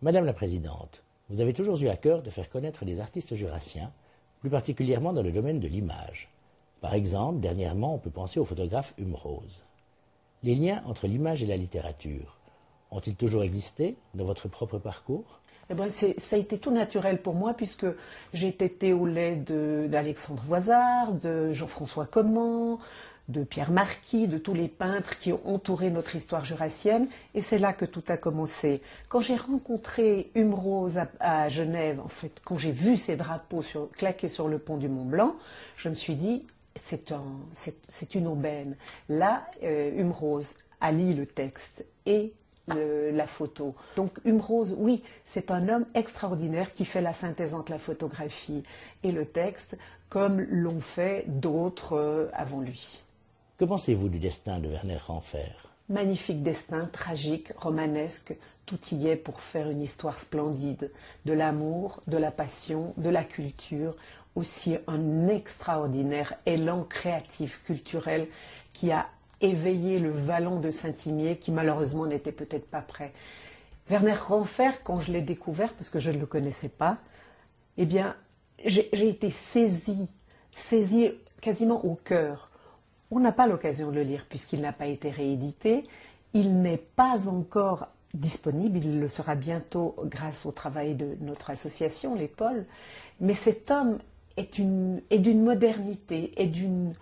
Madame la Présidente, vous avez toujours eu à cœur de faire connaître les artistes jurassiens, plus particulièrement dans le domaine de l'image. Par exemple, dernièrement, on peut penser au photographe Hume Rose. Les liens entre l'image et la littérature ont-ils toujours existé dans votre propre parcours ? Eh ben ça a été tout naturel pour moi puisque j'ai tété au lait d'Alexandre Voisard, de Jean-François Comment, de Pierre Marquis, de tous les peintres qui ont entouré notre histoire jurassienne. Et c'est là que tout a commencé. Quand j'ai rencontré Hume Rose à Genève, en fait, quand j'ai vu ces drapeaux claqués sur le pont du Mont Blanc, je me suis dit, c'est une aubaine. Là, Hume Rose allie le texte et la photo. Donc Hume Rose, oui, c'est un homme extraordinaire qui fait la synthèse entre la photographie et le texte, comme l'ont fait d'autres avant lui. Que pensez-vous du destin de Werner Renfer ? Magnifique destin, tragique, romanesque, tout y est pour faire une histoire splendide, de l'amour, de la passion, de la culture, aussi un extraordinaire élan créatif, culturel, qui a éveillé le Vallon de Saint-Imier, qui malheureusement n'était peut-être pas prêt. Werner Renfer, quand je l'ai découvert, parce que je ne le connaissais pas, eh bien, j'ai été saisie quasiment au cœur. On n'a pas l'occasion de le lire puisqu'il n'a pas été réédité. Il n'est pas encore disponible, il le sera bientôt grâce au travail de notre association, les Pôles. Mais cet homme est d'une modernité et d'une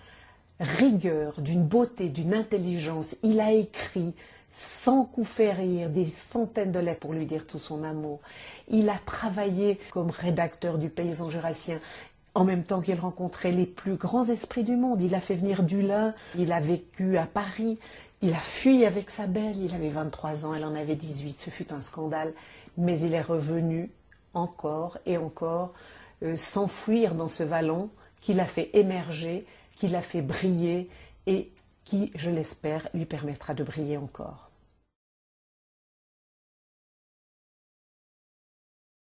rigueur, d'une beauté, d'une intelligence. Il a écrit sans coup faire rire des centaines de lettres pour lui dire tout son amour. Il a travaillé comme rédacteur du Paysan jurassien en même temps qu'il rencontrait les plus grands esprits du monde. Il a fait venir Dulin, il a vécu à Paris, il a fui avec sa belle, il avait 23 ans, elle en avait 18, ce fut un scandale. Mais il est revenu encore et encore s'enfuir dans ce vallon qui l'a fait émerger, qui l'a fait briller et qui, je l'espère, lui permettra de briller encore.